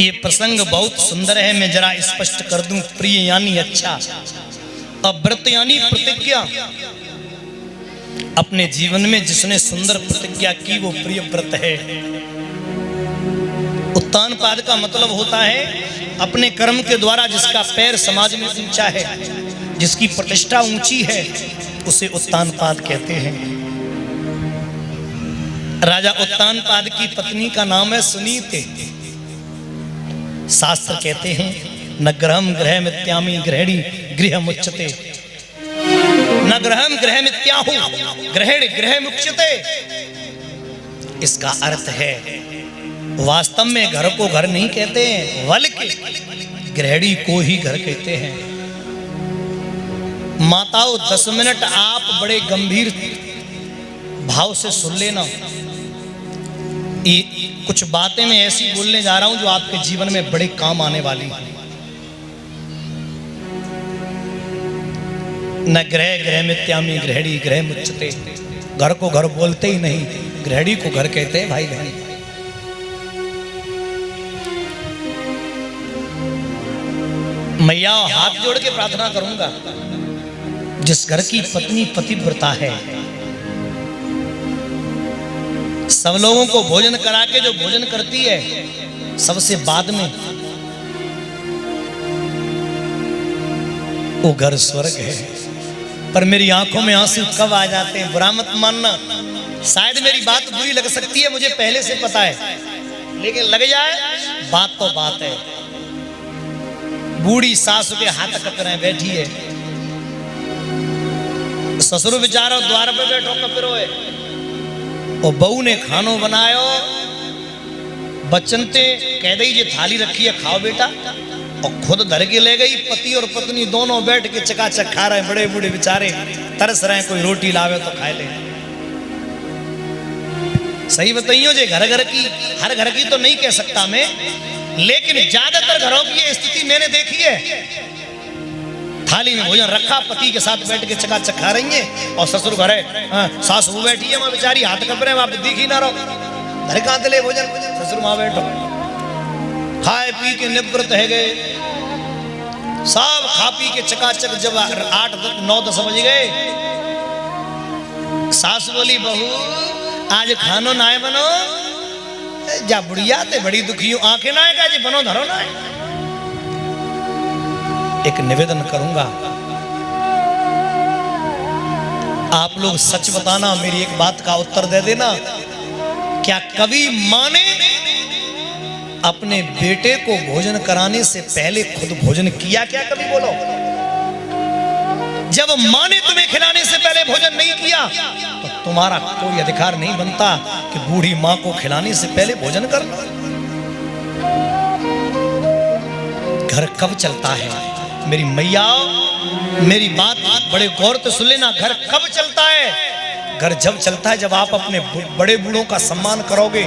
ये प्रसंग बहुत सुंदर है, मैं जरा स्पष्ट कर दूं। प्रिय यानी अच्छा, अब व्रत यानी प्रतिज्ञा। अपने जीवन में जिसने सुंदर प्रतिज्ञा की वो प्रिय व्रत है। उत्तान पाद का मतलब होता है अपने कर्म के द्वारा जिसका पैर समाज में ऊंचा है, जिसकी प्रतिष्ठा ऊंची है, उसे उत्तान पाद कहते हैं। राजा उत्तान पाद की पत्नी का नाम है सुनीति। शास्त्र कहते हैं न ग्रहम ग्रह मित्यामी ग्रहणी गृह मुच्यते, न ग्रहम ग्रह मित्याहु ग्रहण गृह मुच्यते। इसका अर्थ है वास्तव में घर को घर नहीं कहते हैं, बल्कि गृहिणी को ही घर कहते हैं। माताओं 10 मिनट आप बड़े गंभीर भाव से सुन लेना। ये कुछ बातें मैं ऐसी बोलने जा रहा हूं जो आपके जीवन में बड़े काम आने वाली है। न ग्रह ग्रह मित्यामी गृहिणी गृह मुच्यते। घर को घर बोलते ही नहीं, गृहिणी को घर कहते हैं भाई बहन। मैया हाथ जोड़ के प्रार्थना करूंगा, जिस घर की पत्नी पतिव्रता है, सब लोगों को भोजन करा के जो भोजन करती है सबसे बाद में, वो घर स्वर्ग है। पर मेरी आंखों में आंसू कब आ जाते हैं बुरा मत मानना। शायद मेरी बात बुरी लग सकती है, मुझे पहले से पता है, लेकिन लग जाए बात तो बात है। बूढ़ी सासू के हाथ कतरे बैठी है, ससुर बेचारा द्वार पे बैठो कपरो है, और बहू ने खानो बनायो, बच्चन ते कह दई जे थाली रखी है खाओ बेटा, और खुद धर के ले गई। पति और पत्नी दोनों बैठ के चकाचक खा रहे हैं। बड़े बूढ़े बेचारे तरस रहे हैं, कोई रोटी लावे तो खाए ले। सही बताइयो जे घर घर की, हर घर की तो नहीं कह सकता मैं, लेकिन ज्यादातर घरों की ये स्थिति मैंने देखी है। थाली में भोजन रखा, पति के साथ बैठ के चकाचक खा रही है, और ससुर घर है, सास वो बैठी है, वहां बेचारी हाथ कप रहे, वहां दिख ही ना रहो, घर कहां ले भोजन, ससुर वहां बैठो खाए पी के निवृत्त है गए। सब खा पी के चकाचक जब 8 9 10 बज गए, सास बोली बहू आज खानो ना बनो, जा बुढ़िया ते बड़ी दुखी आंखें ना है जी बनो धरो ना। एक निवेदन करूंगा, आप लोग सच बताना, मेरी एक बात का उत्तर दे देना। क्या कभी मां ने अपने बेटे को भोजन कराने से पहले खुद भोजन किया? क्या कभी बोलो? जब मां ने तुम्हें खिलाने से पहले भोजन नहीं किया तो तुम्हारा कोई अधिकार नहीं बनता कि बूढ़ी मां को खिलाने से पहले भोजन करना। घर कब चलता है? मेरी मैया, मेरी बात बड़े गौर से सुन लेना। घर कब चलता है? घर जब चलता है जब आप अपने बड़े बूढ़ों का सम्मान करोगे।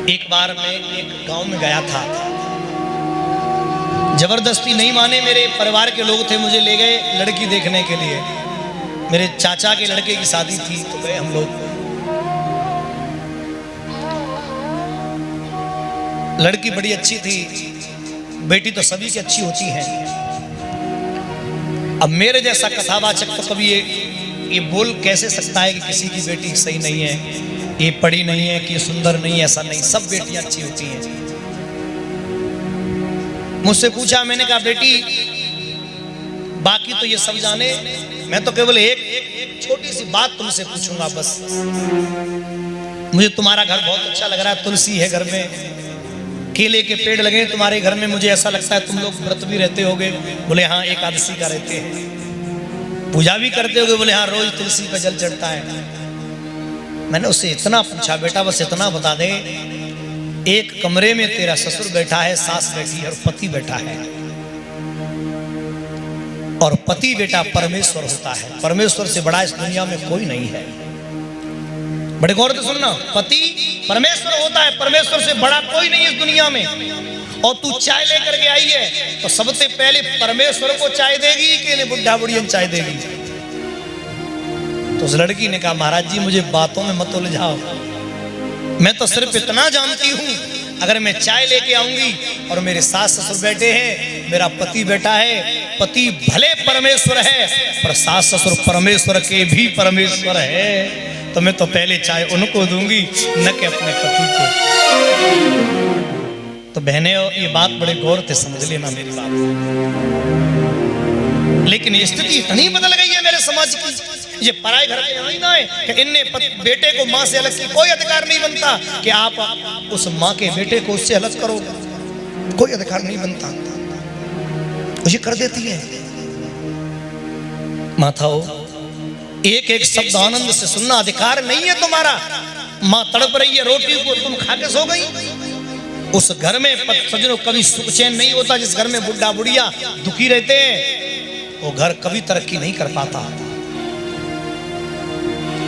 एक बार मैं एक गांव में गया था, जबरदस्ती नहीं माने, मेरे परिवार के लोग थे, मुझे ले गए लड़की देखने के लिए। मेरे चाचा के लड़के की शादी थी, तो गए हम लोग। लड़की बड़ी अच्छी थी, बेटी तो सभी की अच्छी होती है। अब मेरे जैसा कथावाचक तो कभी ये बोल कैसे सकता है कि किसी की बेटी सही नहीं है, ये पढ़ी नहीं है, कि सुंदर नहीं है? ऐसा नहीं, सब बेटियां अच्छी होती हैं। मुझसे पूछा, मैंने कहा बेटी बाकी तो ये सब जाने, मैं तो केवल एक छोटी सी बात तुमसे पूछूंगा बस। मुझे तुम्हारा घर बहुत अच्छा लग रहा है, तुलसी है घर में, केले के पेड़ लगे हैं तुम्हारे घर में, मुझे ऐसा लगता है तुम लोग व्रत भी रहते होगे। बोले हाँ, एकादशी का रहते हैं। पूजा भी करते होगे? बोले हाँ, रोज तुलसी पे जल चढ़ता है। मैंने उससे इतना पूछा, बेटा बस इतना बता दे, एक कमरे में तेरा ससुर बैठा है, सास बैठी है और पति बैठा है, और पति बेटा परमेश्वर होता है। परमेश्वर से बड़ा इस दुनिया में कोई नहीं है। बड़े गौर से सुनना, पति परमेश्वर होता है, परमेश्वर से बड़ा कोई नहीं इस दुनिया में। और तू चाय लेकर के आई है तो सबसे पहले परमेश्वर को चाय देगी कि बुढ़ा बुढ़ियन चाय देगी? तो उस लड़की ने कहा महाराज जी मुझे बातों में मत उलझाओ, मैं तो सिर्फ इतना जानती हूँ अगर मैं चाय लेके आऊंगी और मेरे सास ससुर बैठे हैं, मेरा पति बैठा है, पति भले परमेश्वर है पर सास ससुर परमेश्वर के भी परमेश्वर है, तो मैं तो पहले चाय उनको दूंगी न कि अपने पति को। तो बहने ये बात बड़े गौर से समझ लेना मेरी बात। लेकिन स्थिति इतनी बदल गई है मेरे समाज की, ये पराए घर पे आई ना है कि इनने बेटे को माँ से अलग की कोई अधिकार नहीं बनता कि आप उस माँ के बेटे को उससे अलग करो, कोई अधिकार नहीं बनता, ये कर देती है। माताओं एक एक शब्द आनंद से सुनना अधिकार नहीं है तुम्हारा। माँ तड़प रही है, रोटी को तुम खा के सो गई। उस घर में सजनों कभी सुख चैन नहीं होता। जिस घर में बुढ़ा बुढ़िया दुखी रहते हैं वो घर कभी तरक्की नहीं कर पाता।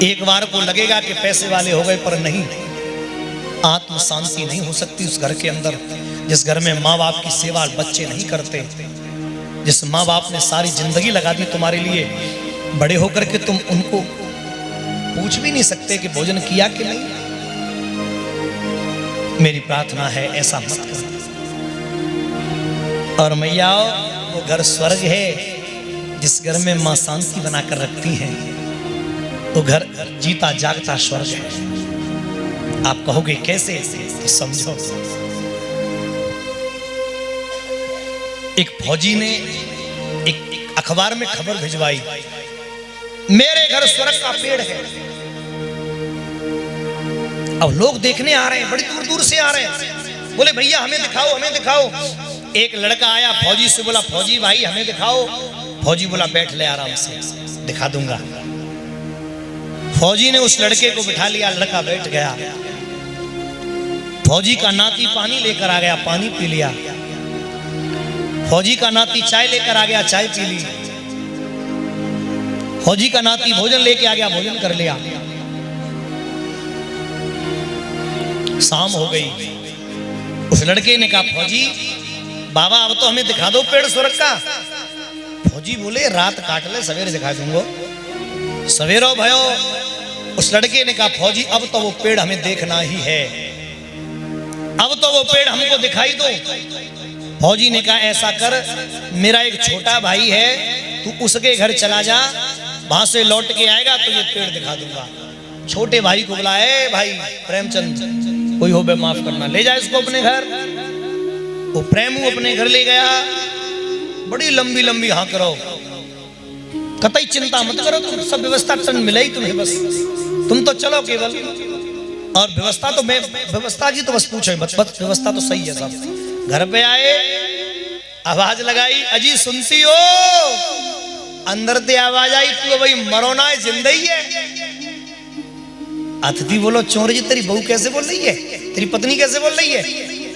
एक बार को लगेगा कि पैसे वाले हो गए, पर नहीं, आत्म शांति नहीं हो सकती उस घर के अंदर जिस घर में माँ बाप की सेवा बच्चे नहीं करते, जिस माँ बाप ने सारी जिंदगी लगा दी तुम्हारे लिए, बड़े होकर के तुम उनको पूछ भी नहीं सकते कि भोजन किया कि नहीं। मेरी प्रार्थना है ऐसा मत करो। और मैया वो घर स्वर्ग है जिस घर में माँ शांति बनाकर रखती है, वो घर जीता जागता स्वर्ग है। आप कहोगे कैसे? तो समझो। एक फौजी ने एक अखबार में खबर भिजवाई, मेरे घर स्वर्ग का पेड़ है। अब लोग देखने आ रहे हैं, बड़ी दूर दूर से आ रहे हैं। बोले भैया हमें दिखाओ, हमें दिखाओ। एक लड़का आया, फौजी से बोला फौजी भाई हमें दिखाओ। फौजी बोला बैठ ले आराम से, दिखा दूंगा। फौजी ने उस लड़के को बिठा लिया, लड़का बैठ गया। फौजी का नाती पानी लेकर आ गया, पानी पी लिया। फौजी का नाती चाय लेकर आ गया, चाय पी ली। फौजी का नाती भोजन लेके आ गया, भोजन कर लिया। शाम हो गई। उस लड़के ने कहा फौजी बाबा अब तो हमें दिखा दो पेड़ स्वर्ग का। फौजी बोले रात काट ले, सवेरे दिखा दूंगा। सवेरो भयो। उस लड़के ने कहा फौजी अब तो वो पेड़ हमें देखना ही है, अब तो वो पेड़ हमको दिखाई दो। फौजी ने कहा ऐसा कर, मेरा एक छोटा भाई है, तू उसके घर चला जा, वहां से लौट के आएगा तो ये पेड़ दिखा दूंगा। छोटे भाई को बुलाए, भाई प्रेमचंद कोई हो बे माफ करना, ले जा इसको अपने घर। वो प्रेमू अपने घर ले गया। बड़ी लंबी लंबी हाँ करो, कतई चिंता मत करो, तुम सब व्यवस्था टन मिले ही तुम्हें, बस तुम तो चलो केवल। और व्यवस्था तो मैं व्यवस्था की तो बस पूछो बस व्यवस्था तो सही है सब। घर पे आए, आवाज लगाई, अजी सुनती हो? अंदर से आवाज आई, तू भाई मरोना है जिंदगी है। अतिथि बोलो चोर जी तेरी बहू कैसे बोल रही है, तेरी पत्नी कैसे बोल रही है?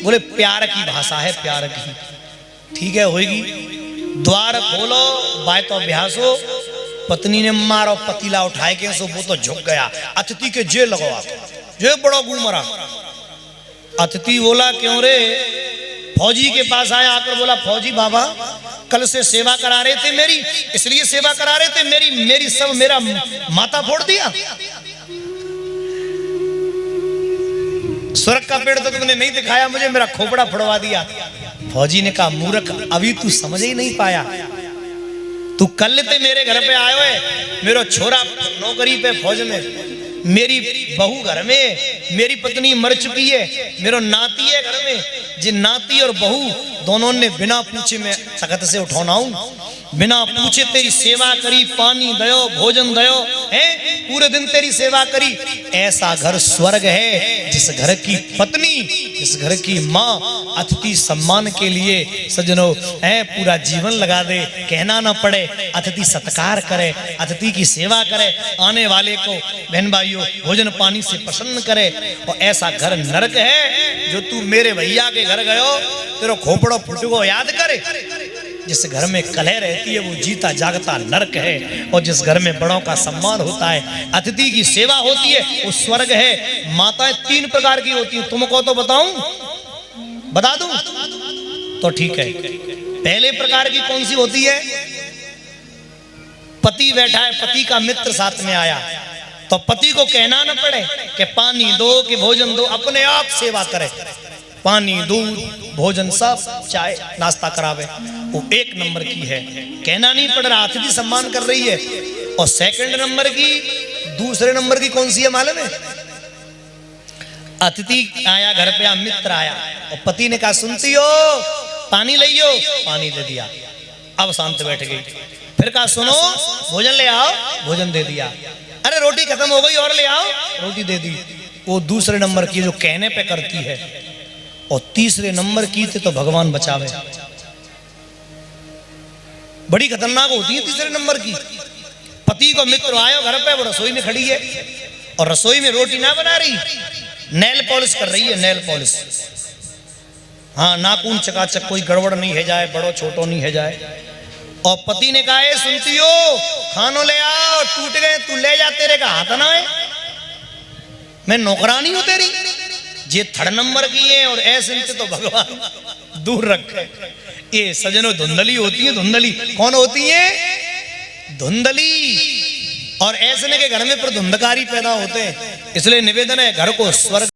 बोले प्यार की भाषा है, प्यार की। ठीक है होगी। द्वार खोलो, बाय तो अभ्यास हो। पत्नी ने मारो पतीला उठाए के सो वो तो झुक गया। अतिथि के जे लगवा, जे बड़ा गुण मरा। अतिथि बोला क्यों रे? फौजी के पास आया, आकर बोला फौजी बाबा कल से सेवा करा रहे थे मेरी, इसलिए सेवा करा रहे थे, मेरी सब मेरा माथा फोड़ दिया। स्वर्ग का पेड़ तो तुमने नहीं दिखाया मुझे, मेरा खोपड़ा फड़वा दिया। फौजी ने कहा मूर्ख अभी तू समझ ही नहीं पाया। तू कल ते मेरे घर पे आयो है, मेरा छोरा नौकरी पे फौज में, मेरी बहू घर में, मेरी पत्नी मर चुकी है, मेरा नाती है घर में। जिन नाती और बहू दोनों ने बिना पूछे में सख्त से उठौना हूं, बिना पूछे तेरी सेवा करी, पानी दयो, भोजन दयो, है पूरे दिन तेरी सेवा करी। ऐसा घर स्वर्ग है जिस घर की पत्नी, जिस घर की माँ अतिथि सम्मान के लिए सजनों है पूरा जीवन लगा दे, कहना ना पड़े, अतिथि सत्कार करे, अतिथि की सेवा करे, आने वाले को बहन भाइयों भोजन पानी से प्रसन्न करे। और ऐसा घर नरक है जो तू मेरे भैया के घर गयो तेरा खोपड़ो फुटको याद करे। जिस घर में कलह रहती है वो जीता जागता नरक है, और जिस घर में बड़ों का सम्मान होता है, अतिथि की सेवा होती है, वो स्वर्ग है। माताएं 3 प्रकार की होती हैं, तुमको तो बताऊं, बता दूं तो ठीक है। पहले प्रकार की कौन सी होती है? पति बैठा है, पति का मित्र साथ में आया, तो पति को कहना न पड़े कि पानी दो कि भोजन दो, अपने आप सेवा करे, पानी दूध भोजन सब चाय नाश्ता करावे, वो एक नंबर की है, कहना नहीं पड़ रहा, अतिथि सम्मान कर रही है। और सेकंड नंबर की, दूसरे नंबर की कौन सी है मालूम है? अतिथि आया घर पे, मित्र आया और पति ने कहा सुनती हो पानी लियो, पानी दे दिया, अब शांत बैठ गई। फिर कहा सुनो भोजन ले आओ, भोजन दे दिया। अरे रोटी खत्म हो गई और ले आओ, रोटी दे दी। वो दूसरे नंबर की जो कहने पे करती है, और तीसरे नंबर की थे तो भगवान बचावे, बड़ी खतरनाक होती है तीसरे नंबर की। पति को मित्र आयो घर पे, वो रसोई में खड़ी है और रसोई में रोटी ना बना रही, नेल पॉलिश कर रही है, नेल पॉलिश। हाँ, नाखून चकाचक, कोई गड़बड़ नहीं है जाए, बड़ो छोटो नहीं है जाए। और पति ने कहा सुनती हो खानो ले आओ, टूट गए, तू ले जा, तेरे का हाथ ना है, मैं नौकरानी हूं तेरी। ये थर्ड नंबर की है और ऐसे इनसे तो भगवान दूर रखे। ये सजनों धुंधली होती है, धुंधली कौन होती है? धुंधली। और ऐसे के घर में पर धुंधकारी पैदा होते हैं, इसलिए निवेदन है घर को स्वर्ग